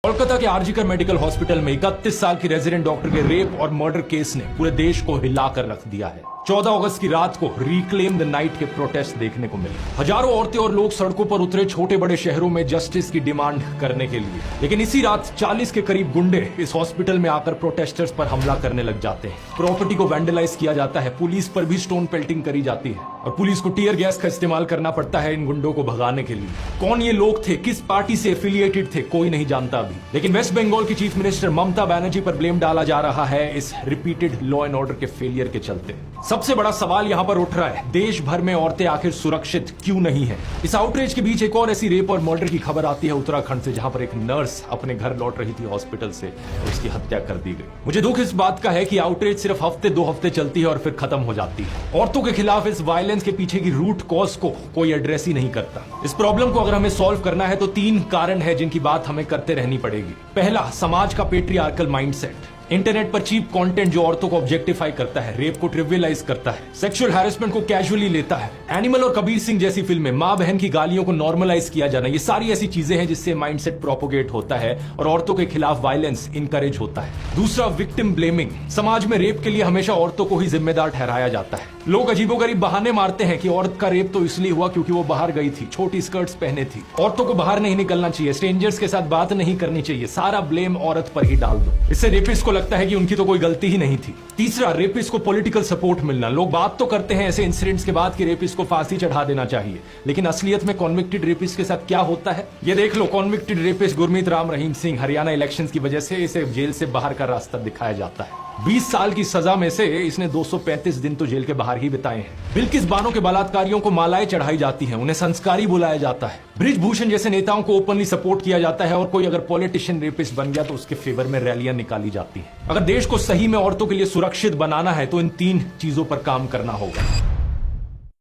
कोलकाता के RG Kar medical hospital में 31 साल की रेजिडेंट डॉक्टर के रेप और मर्डर केस ने पूरे देश को हिलाकर रख दिया है। 14 अगस्त की रात को रिक्लेम द नाइट के प्रोटेस्ट देखने को मिले। हजारों औरतें और लोग सड़कों पर उतरे छोटे बड़े शहरों में जस्टिस की डिमांड करने के लिए। लेकिन इसी रात 40 के करीब गुंडे इस हॉस्पिटल में आकर प्रोटेस्टर्स पर हमला करने लग जाते हैं। प्रॉपर्टी को वैंडलाइज किया जाता है, पुलिस पर भी स्टोन पेल्टिंग करी जाती है और पुलिस को टीयर गैस का इस्तेमाल करना पड़ता है इन गुंडों को भगाने के लिए। कौन ये लोग थे, किस पार्टी से एफिलिएटेड थे, कोई नहीं जानता अभी। लेकिन वेस्ट बंगाल की चीफ मिनिस्टर ममता बनर्जी पर ब्लेम डाला जा रहा है इस रिपीटेड लॉ एंड ऑर्डर के फेलियर के चलते। सबसे बड़ा सवाल यहाँ पर उठ रहा है, देश भर में औरतें आखिर सुरक्षित क्यों नहीं है। इस आउटरीच के बीच एक और ऐसी रेप और मर्डर की खबर आती है उत्तराखंड से, जहां पर एक नर्स अपने घर लौट रही थी हॉस्पिटल से और उसकी हत्या कर दी गई। मुझे दुख इस बात का है कि आउटरीच सिर्फ हफ्ते 2 हफ्ते चलती है और फिर खत्म हो जाती है। औरतों के खिलाफ इस वायलेंस के पीछे की रूट कॉज को कोई एड्रेस ही नहीं करता। इस प्रॉब्लम को अगर हमें सॉल्व करना है तो 3 कारण है जिनकी बात हमें करते रहनी पड़ेगी। पहला, समाज का पेट्रियार्कल माइंडसेट। इंटरनेट पर चीप कंटेंट जो औरतों को ऑब्जेक्टिफाई करता है, रेप को ट्रिवियलाइज करता है, सेक्सुअल हैरेसमेंट को कैजुअली लेता है। एनिमल और कबीर सिंह जैसी फिल्में, मां बहन की गालियों को नॉर्मलाइज किया जाना, ये सारी ऐसी चीजें हैं जिससे माइंडसेट प्रोपोगेट होता है और औरतों के खिलाफ वायलेंस इनकरेज होता है। दूसरा, विक्टिम ब्लेमिंग। समाज में रेप के लिए हमेशा औरतों को ही जिम्मेदार ठहराया जाता है। लोग अजीबोगरीब बहाने मारते हैं कि औरत का रेप तो इसलिए हुआ क्योंकि वो बाहर गई थी, छोटी स्कर्ट्स पहने थी, औरतों को बाहर नहीं निकलना चाहिए, स्ट्रेंजर्स के साथ बात नहीं करनी चाहिए, सारा ब्लेम औरत पर ही डाल दो। इससे रेपिस्ट को लगता है कि उनकी तो कोई गलती ही नहीं थी। तीसरा, रेपिस्ट को पॉलिटिकल सपोर्ट मिलना। लोग बात तो करते हैं ऐसे इंसिडेंट्स के बाद कि रेपिस्ट को फांसी चढ़ा देना चाहिए, लेकिन असलियत में कॉन्विक्टेड रेपिस्ट के साथ क्या होता है ये देख लो। Convicted rapist Gurmeet Ram Rahim Singh, Haryana elections की वजह से इसे जेल से बाहर का रास्ता दिखाया जाता है। 20 साल की सजा में से इसने 235 दिन तो जेल के बाहर ही बिताए हैं। बिल्किस बानो के बलात्कारियों को मालाएं चढ़ाई जाती हैं, उन्हें संस्कारी बुलाया जाता है। बृजभूषण जैसे नेताओं को ओपनली सपोर्ट किया जाता है और कोई अगर पॉलिटिशियन रेपिस्ट बन गया तो उसके फेवर में रैलियां निकाली जाती हैं। अगर देश को सही में औरतों के लिए सुरक्षित बनाना है तो इन 3 चीजों पर काम करना होगा।